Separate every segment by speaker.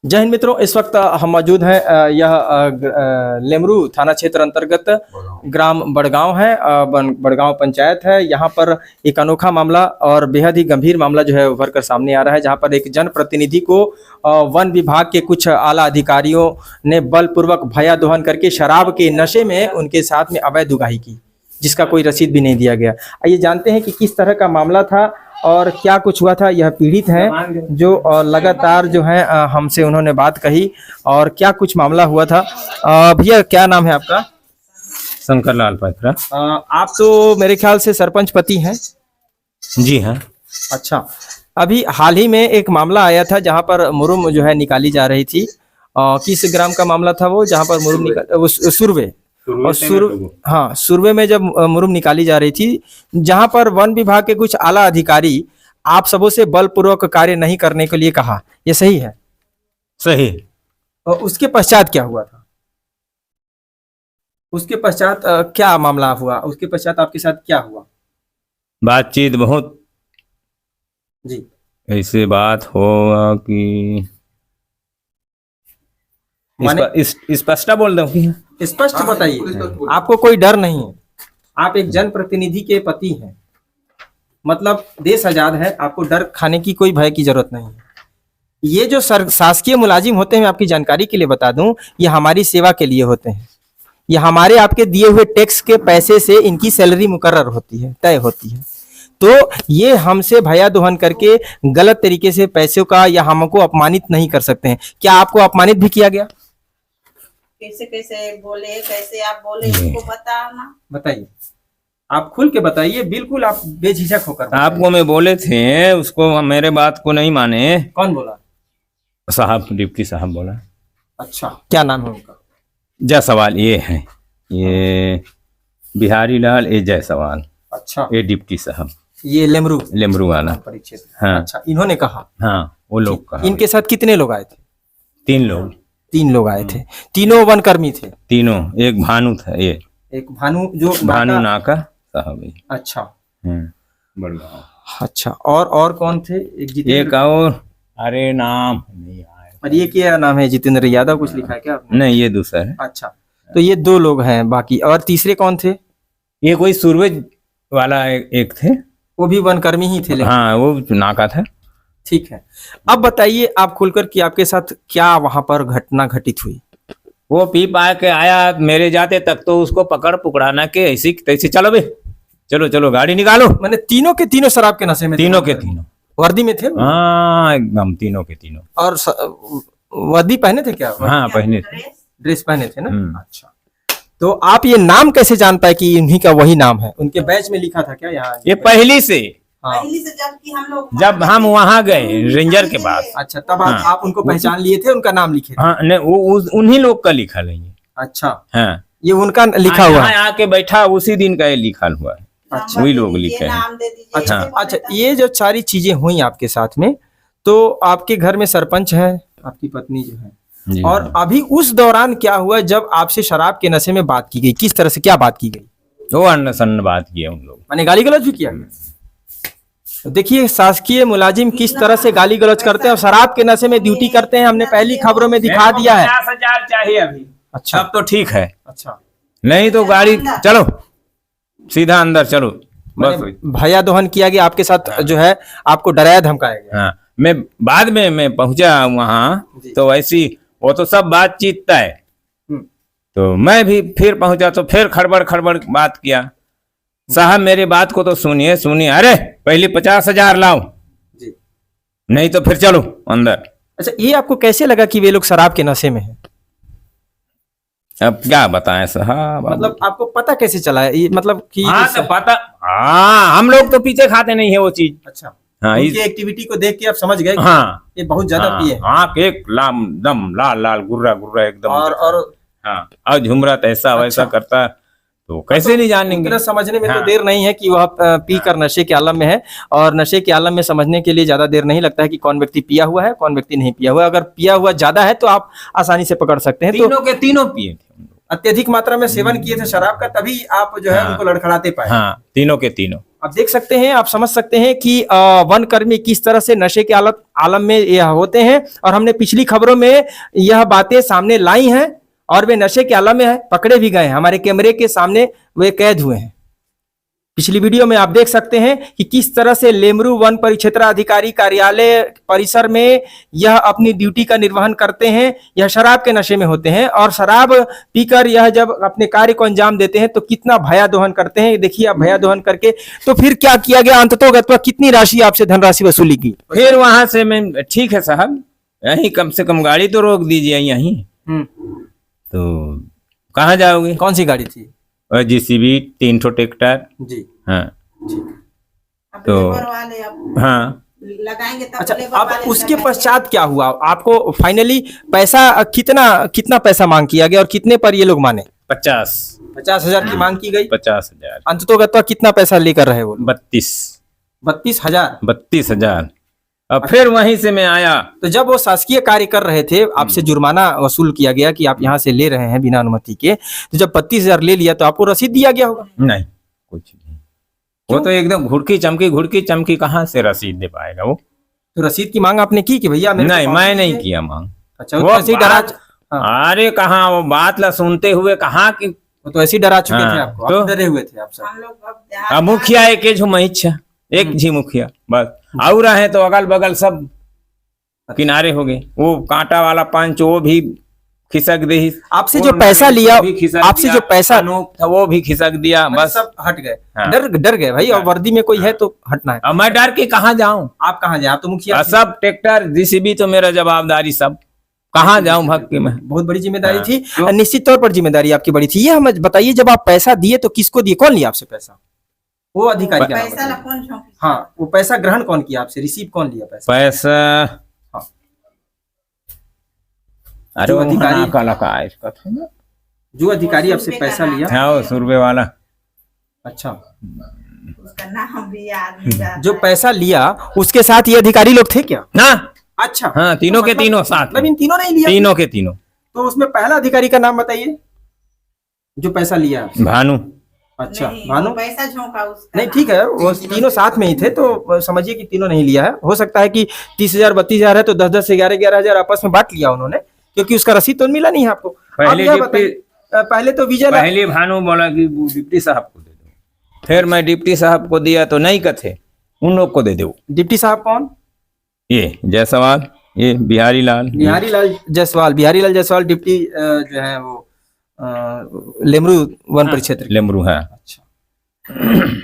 Speaker 1: जय हिंद मित्रों, इस वक्त हम मौजूद हैं यह लेमरू थाना क्षेत्र अंतर्गत ग्राम बड़गांव है। बड़गांव पंचायत है। यहाँ पर एक अनोखा मामला और बेहद ही गंभीर मामला जो है उभर कर सामने आ रहा है, जहाँ पर एक जनप्रतिनिधि को वन विभाग के कुछ आला अधिकारियों ने बलपूर्वक भया दोहन करके शराब के नशे में उनके साथ में अवैध उगाही की, जिसका कोई रसीद भी नहीं दिया गया। आइए जानते हैं कि किस तरह का मामला था और क्या कुछ हुआ था। यह पीड़ित हैं जो लगातार जो है हमसे उन्होंने बात कही और क्या कुछ मामला हुआ था। भैया, क्या नाम है आपका?
Speaker 2: शंकर लाल पात्रा।
Speaker 1: आप तो मेरे ख्याल से सरपंच पति हैं।
Speaker 2: जी हाँ।
Speaker 1: अच्छा, अभी हाल ही में एक मामला आया था जहां पर मुरुम जो है निकाली जा रही थी। किस ग्राम का मामला था वो, जहां पर मुरुम निकाल सुरवे और सुरवे में जब मुरुम निकाली जा रही थी, जहां पर वन विभाग के कुछ आला अधिकारी आप सबों से बलपूर्वक कार्य नहीं करने के लिए कहा, ये सही है?
Speaker 2: सही।
Speaker 1: और उसके पश्चात क्या हुआ था? उसके पश्चात क्या मामला हुआ? उसके पश्चात आपके साथ क्या हुआ?
Speaker 2: बातचीत बहुत
Speaker 1: जी,
Speaker 2: ऐसे बात होगा कि स्पष्ट बोल दो कि
Speaker 1: स्पष्ट बताइए। आपको कोई डर नहीं है? आप एक जनप्रतिनिधि के पति हैं, मतलब देश आजाद है, आपको डर खाने की कोई भय की जरूरत नहीं है। ये जो शासकीय मुलाजिम होते हैं, आपकी जानकारी के लिए बता दूं, ये हमारी सेवा के लिए होते हैं। ये हमारे आपके दिए हुए टैक्स के पैसे से इनकी सैलरी मुकर्रर होती है, तय होती है। तो ये हमसे भया दोहन करके गलत तरीके से पैसों का या हमको अपमानित नहीं कर सकते हैं। क्या आपको अपमानित भी किया गया?
Speaker 3: कैसे कैसे बोले, कैसे आप बोले, इसको बताओ ना।
Speaker 1: बताइए, आप खुल के बताइए, बिल्कुल आप बेझिझक होकर बताइए।
Speaker 2: आपको मैं बोले थे, उसको मेरे बात को नहीं माने।
Speaker 1: कौन बोला?
Speaker 2: साहब, डिप्टी साहब बोला।
Speaker 1: अच्छा, क्या नाम है उनका?
Speaker 2: जायसवाल ये है, ये बिहारी लाल ए जायसवाल।
Speaker 1: अच्छा,
Speaker 2: ये डिप्टी साहब,
Speaker 1: ये लेमरू
Speaker 2: वाला
Speaker 1: परिक्षेत्र।
Speaker 2: हाँ।
Speaker 1: अच्छा, इन्होंने कहा?
Speaker 2: हाँ, वो लोग कहा।
Speaker 1: इनके साथ कितने लोग आए थे?
Speaker 2: 3 लोग।
Speaker 1: 3 लोग आए थे। तीनों वनकर्मी थे?
Speaker 2: तीनों। एक भानु था, ये
Speaker 1: एक भानु, जो
Speaker 2: भानु नाका साहब है।
Speaker 1: अच्छा,
Speaker 2: बड़गांव।
Speaker 1: अच्छा, और कौन थे?
Speaker 2: एक और, अरे नाम नहीं आया।
Speaker 1: और ये क्या नाम है? जितेंद्र यादव कुछ लिखा है क्या आपने?
Speaker 2: नहीं, ये दूसरा है।
Speaker 1: अच्छा, तो ये 2 लोग हैं बाकी। और तीसरे कौन थे?
Speaker 2: ये कोई सूरज वाला एक थे,
Speaker 1: वो भी वनकर्मी ही थे लेकिन।
Speaker 2: हाँ, वो नाका था।
Speaker 1: ठीक है, अब बताइए आप खुलकर कि आपके साथ क्या वहां पर घटना घटित हुई।
Speaker 2: वो पी पा के आया, मेरे जाते तक तो उसको पकड़ पुकड़ाना के ऐसी तैसे, चलो बे, चलो चलो गाड़ी निकालो।
Speaker 1: मैंने तीनों के तीनों शराब के नशे में थे?
Speaker 2: तीनों के तीनों
Speaker 1: वर्दी में थे?
Speaker 2: हाँ, एकदम तीनों के तीनों।
Speaker 1: और वर्दी पहने थे क्या?
Speaker 2: हाँ, पहने थे।
Speaker 1: ड्रेस पहने थे ना? अच्छा, तो आप ये नाम कैसे जान पाए कि इन्हीं का वही नाम है? उनके बैच में लिखा था क्या यहाँ?
Speaker 2: ये पहली से,
Speaker 1: हाँ।
Speaker 3: पहली से
Speaker 2: जब हम वहाँ गए रेंजर के पास।
Speaker 1: अच्छा, तब आप उनको पहचान लिए थे, उनका नाम लिखे थे?
Speaker 2: हाँ, नहीं, वो उन्हीं लोग का लिखा है ये।
Speaker 1: अच्छा,
Speaker 2: हाँ,
Speaker 1: ये उनका लिखा हुआ है?
Speaker 2: आके बैठा उसी दिन का ये लिखा हुआ है।
Speaker 1: अच्छा,
Speaker 2: वही लोग लिखे हैं।
Speaker 1: अच्छा, अच्छा, ये जो सारी चीजें हुई आपके साथ में, तो आपके घर में सरपंच है, आपकी पत्नी जो है, और
Speaker 2: हाँ।
Speaker 1: अभी उस दौरान क्या हुआ जब आपसे शराब के नशे में बात की गई? किस तरह से क्या बात की गई?
Speaker 2: वो अन्न सन्न बात किए उन लोग।
Speaker 1: मैंने गाली गलौज भी किया? तो देखिए, शासकीय मुलाजिम किस तरह से गाली गलौज करते हैं और शराब के नशे में ड्यूटी करते हैं, हमने पहली खबरों में दिखा दिया है।
Speaker 2: 50,000 चाहिए अभी।
Speaker 1: अच्छा,
Speaker 2: अब तो ठीक है।
Speaker 1: अच्छा,
Speaker 2: नहीं तो गाड़ी चलो सीधा अंदर चलो, बस।
Speaker 1: भया दोहन किया गया आपके साथ, जो है आपको डराया धमकाया गया?
Speaker 2: हाँ, मैं बाद में मैं पहुंचा वहां, तो ऐसी वो तो सब बातचीत तय। तो मैं भी फिर पहुंचा तो फिर खड़बड़ खड़बड़ बात किया। साहब, मेरी बात को तो सुनिए सुनिए। अरे पहले 50,000 लाओ
Speaker 1: जी,
Speaker 2: नहीं तो फिर चलो अंदर।
Speaker 1: अच्छा, ये आपको कैसे लगा कि वे लोग शराब के नशे में हैं?
Speaker 2: अब क्या बताएं साहब,
Speaker 1: मतलब आपको पता कैसे चला है? ये मतलब कि
Speaker 2: हाँ तो पता, हाँ, हम लोग तो पीछे खाते नहीं है वो चीज।
Speaker 1: अच्छा,
Speaker 2: हाँ,
Speaker 1: उनकी एक्टिविटी को देख के आप समझ गए कि
Speaker 2: हाँ,
Speaker 1: ये बहुत ज्यादा पिए हैं।
Speaker 2: हाँ, एक लाम दम लाल लाल गुर्रा गुर्रा एकदम।
Speaker 1: और
Speaker 2: हाँ, और झुमरत ऐसा वैसा करता, तो कैसे नहीं जानेंगे?
Speaker 1: इतना समझने में तो
Speaker 2: हाँ।
Speaker 1: देर नहीं है कि वह पी कर नशे के आलम में है, और नशे के आलम में समझने के लिए ज्यादा देर नहीं लगता है कि कौन व्यक्ति पिया हुआ है, कौन व्यक्ति नहीं पिया हुआ है। अगर पिया हुआ ज्यादा है तो आप आसानी से पकड़ सकते हैं।
Speaker 2: तीनों के तीनों पिए थे।
Speaker 1: अत्यधिक मात्रा में सेवन किए थे शराब का, तभी आप जो है
Speaker 2: हाँ।
Speaker 1: उनको लड़खड़ाते पाए।
Speaker 2: हाँ, तीनों के तीनों।
Speaker 1: आप देख सकते हैं, आप समझ सकते हैं कि वन कर्मी किस तरह से नशे के आलम में यह होते हैं। और हमने पिछली खबरों में यह बातें सामने लाई हैं और वे नशे के आलम में है, पकड़े भी गए हैं, हमारे कैमरे के सामने वे कैद हुए हैं। पिछली वीडियो में आप देख सकते हैं कि किस तरह से लेमरू वन परिक्षेत्राधिकारी कार्यालय परिसर में यह अपनी ड्यूटी का निर्वहन करते हैं। यह शराब के नशे में होते हैं और शराब पीकर यह जब अपने कार्य को अंजाम देते हैं तो कितना भयादोहन करते हैं। देखिए आप, भयादोहन करके तो फिर क्या किया गया, अंततोगत्वा कितनी राशि आपसे धनराशि वसूली की?
Speaker 2: फिर वहां से मैं, ठीक है साहब, यहीं कम से कम गाड़ी तो रोक दीजिए यहीं। तो कहाँ जाओगे?
Speaker 1: कौन सी गाड़ी थी?
Speaker 2: और JCB 3 ठो ट्रैक्टर।
Speaker 1: जी।
Speaker 2: हाँ
Speaker 3: अब
Speaker 2: तो
Speaker 3: लेबर वाले अब
Speaker 2: हाँ।
Speaker 3: लगाएंगे तब
Speaker 1: अच्छा,
Speaker 3: लेबर
Speaker 1: अब
Speaker 3: वाले
Speaker 1: उसके
Speaker 3: लगाएंगे।
Speaker 1: पश्चात क्या हुआ? आपको फाइनली पैसा कितना पैसा मांग किया गया और कितने पर ये लोग माने?
Speaker 2: 50,000
Speaker 1: की मांग की गई।
Speaker 2: 50,000
Speaker 1: अंततोगत्वा कितना पैसा लेकर रहे वो?
Speaker 2: 32,000।
Speaker 1: 32,000।
Speaker 2: अब फिर वहीं से मैं आया।
Speaker 1: तो जब वो शासकीय कार्य कर रहे थे, आपसे जुर्माना वसूल किया गया कि आप यहाँ से ले रहे हैं बिना अनुमति के, तो जब 32,000 ले लिया तो आपको रसीद दिया गया होगा?
Speaker 2: नहीं, कुछ नहीं। वो तो एकदम घुड़की चमकी कहाँ से रसीद दे पाएगा वो?
Speaker 1: तो रसीद की मांग आपने की कि भैया मेरे को
Speaker 2: नहीं,
Speaker 1: पाँच
Speaker 2: मैं नहीं
Speaker 1: दीजिए?
Speaker 2: किया मांग।
Speaker 1: अच्छा, वो तो ऐसे ही डरा। हाँ,
Speaker 2: अरे कहाँ, वो बात ला सुनते हुए कहाँ की।
Speaker 1: वो तो ऐसे ही डरा चुके
Speaker 2: हाँ,
Speaker 1: थे आपको,
Speaker 2: तो?
Speaker 1: आप डरे हुए थे आप सब।
Speaker 3: हम लोग अब देहात
Speaker 2: अब मुखिया एक झू महिच्छा, एक झी मुखिया बस, और रहे तो अगल बगल सब किनारे हो गए। वो कांटा वाला पंच वो भी खिसक दी।
Speaker 1: आपसे जो पैसा लिया, आपसे जो पैसा
Speaker 2: अनूप था वो भी खिसक दिया। बस
Speaker 1: सब हट गए।
Speaker 2: हाँ।
Speaker 1: डर गए भाई, और वर्दी में कोई है तो हटना है।
Speaker 2: अब मैं डर के कहाँ जाऊं?
Speaker 1: आप कहाँ जाए? आप तो मुखिया थे।
Speaker 2: सब ट्रैक्टर JCB तो मेरा जवाबदारी, सब कहाँ जाऊं भग के मैं?
Speaker 1: बहुत बड़ी जिम्मेदारी
Speaker 2: हाँ,
Speaker 1: थी।
Speaker 2: तो?
Speaker 1: निश्चित तौर पर जिम्मेदारी आपकी बड़ी थी। ये हमें बताइए, जब आप पैसा दिए तो किसको दिए, कौन लिया आपसे पैसा? वो अधिकारी का नाम
Speaker 3: पैसा ला
Speaker 1: बताइए।
Speaker 3: कौन झोंकी?
Speaker 1: हाँ, वो पैसा ग्रहण कौन किया आपसे, रिसीव कौन लिया पैसा?
Speaker 2: पैसा अरे
Speaker 1: जो
Speaker 2: वो
Speaker 1: अधिकारी-
Speaker 2: कलाकार
Speaker 1: जो अधिकारी आपसे पैसा लिया।
Speaker 2: हाँ, वो सुरभि वाला।
Speaker 1: अच्छा,
Speaker 3: उसका नाम भी याद नहीं रहता
Speaker 1: जो
Speaker 3: है।
Speaker 1: पैसा लिया उसके साथ ये अधिकारी लोग थे क्या?
Speaker 2: हाँ
Speaker 1: अच्छा,
Speaker 2: हाँ, तीनों के तीनों साथ।
Speaker 1: मतलब इन तीनों ने ही लिया?
Speaker 2: तीनों के तीनों।
Speaker 1: तो उसमें पहला अधिकारी का नाम बताइए जो पैसा लिया आपसे।
Speaker 2: भानु।
Speaker 1: अच्छा,
Speaker 3: नहीं,
Speaker 1: भानु।
Speaker 3: वो पैसा झोंका उसका
Speaker 1: नहीं
Speaker 3: नाम।
Speaker 1: ठीक है, वो तीनों साथ में ही थे तो समझिए कि तीनों नहीं लिया है। हो सकता है कि 30,000 32,000 है तो 10-10 से 11,000 आपस में बांट लिया उन्होंने, क्योंकि उसका रसीद तो मिला नहीं है आपको।
Speaker 2: पहले
Speaker 1: आप यह
Speaker 2: डिप्टी-
Speaker 1: बताइए, पहले तो विजय
Speaker 2: पहले भानु बोला कि वो डिप्टी साहब को दे दो, फिर मैं डिप्टी साहब को दिया तो नहीं कथे उन लोग को दे दो।
Speaker 1: डिप्टी साहब कौन?
Speaker 2: ये जायसवाल, ये बिहारी लाल।
Speaker 1: बिहारी लाल जायसवाल डिप्टी जो है वो लेमरू वन परिक्षेत्र के।
Speaker 2: लेमरू है।
Speaker 1: अच्छा,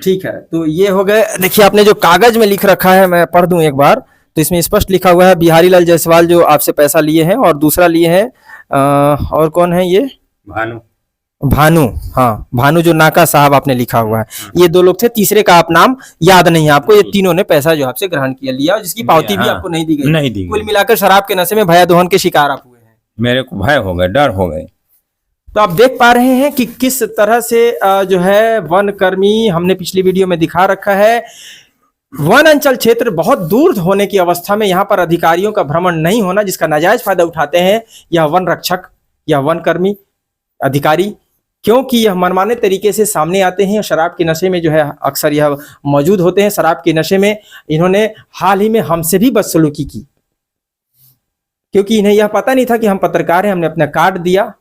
Speaker 1: ठीक है। तो ये हो गए। देखिए आपने जो कागज में लिख रखा है, मैं पढ़ दूं एक बार, तो इसमें स्पष्ट लिखा हुआ है बिहारी लाल जायसवाल जो आपसे पैसा लिए हैं, और दूसरा लिए हैं और कौन है ये? भानु। हाँ, भानु जो नाका साहब आपने लिखा हुआ है, ये दो लोग थे। तीसरे का आप नाम याद नहीं है आपको। ये तीनों ने पैसा जो आपसे ग्रहण किया लिया, और जिसकी पावती भी
Speaker 2: हाँ,
Speaker 1: आपको नहीं दी गई।
Speaker 2: नहीं दी गई।
Speaker 1: कुल मिलाकर शराब के नशे में भयादोहन के शिकार आप हुए हैं।
Speaker 2: मेरे को भय हो गए, डर हो गए।
Speaker 1: तो आप देख पा रहे हैं कि किस तरह से जो है वन कर्मी, हमने पिछली वीडियो में दिखा रखा है, वन अंचल क्षेत्र बहुत दूर होने की अवस्था में यहाँ पर अधिकारियों का भ्रमण नहीं होना, जिसका नाजायज फायदा उठाते हैं यह वन रक्षक या वन कर्मी अधिकारी, क्योंकि यह मनमाने तरीके से सामने आते हैं। शराब के नशे में जो है अक्सर यह मौजूद होते हैं। शराब के नशे में इन्होंने हाल ही में हमसे भी बदसलूकी की, क्योंकि इन्हें यह पता नहीं था कि हम पत्रकार हैं। हमने अपना कार्ड दिया,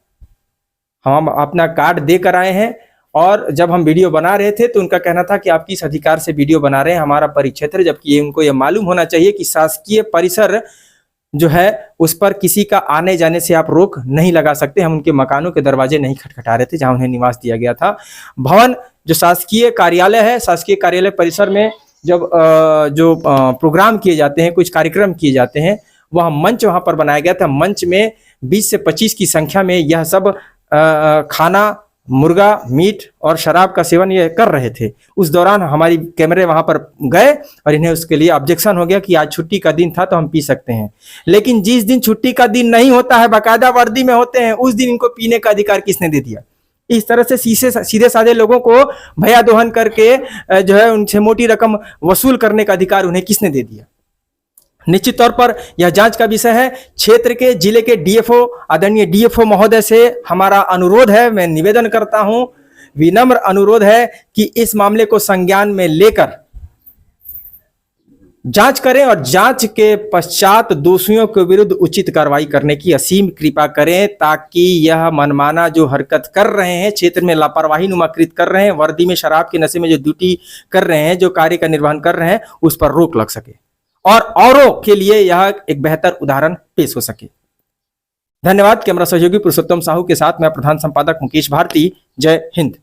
Speaker 1: हम अपना कार्ड दे कर आए हैं, और जब हम वीडियो बना रहे थे तो उनका कहना था कि आप किस अधिकार से वीडियो बना रहे हैं, हमारा परिक्षेत्र। जबकि उनको यह मालूम होना चाहिए कि शासकीय परिसर जो है उस पर किसी का आने जाने से आप रोक नहीं लगा सकते। हम उनके मकानों के दरवाजे नहीं खटखटा रहे थे जहां उन्हें निवास दिया गया था। भवन जो शासकीय कार्यालय है, शासकीय कार्यालय परिसर में जब जो प्रोग्राम किए जाते हैं, कुछ कार्यक्रम किए जाते हैं, वह मंच वहां पर बनाया गया था। मंच में 20 से 25 की संख्या में यह सब खाना, मुर्गा, मीट और शराब का सेवन ये कर रहे थे। उस दौरान हमारी कैमरे वहां पर गए और इन्हें उसके लिए ऑब्जेक्शन हो गया कि आज छुट्टी का दिन था तो हम पी सकते हैं। लेकिन जिस दिन छुट्टी का दिन नहीं होता है, बाकायदा वर्दी में होते हैं, उस दिन इनको पीने का अधिकार किसने दे दिया? इस तरह से सीधे साधे लोगों को भयादोहन करके जो है उनसे मोटी रकम वसूल करने का अधिकार उन्हें किसने दे दिया? निश्चित तौर पर यह जांच का विषय है। क्षेत्र के जिले के डीएफओ आदरणीय डीएफओ महोदय से हमारा अनुरोध है, मैं निवेदन करता हूं, विनम्र अनुरोध है कि इस मामले को संज्ञान में लेकर जांच करें और जांच के पश्चात दोषियों के विरुद्ध उचित कार्रवाई करने की असीम कृपा करें, ताकि यह मनमाना जो हरकत कर रहे हैं, क्षेत्र में लापरवाही नुमाकृत कर रहे हैं, वर्दी में शराब के नशे में जो ड्यूटी कर रहे हैं, जो कार्य का निर्वहन कर रहे हैं, उस पर रोक लग सके और औरों के लिए यह एक बेहतर उदाहरण पेश हो सके। धन्यवाद। कैमरा सहयोगी पुरुषोत्तम साहू के साथ मैं प्रधान संपादक मुकेश भारती। जय हिंद।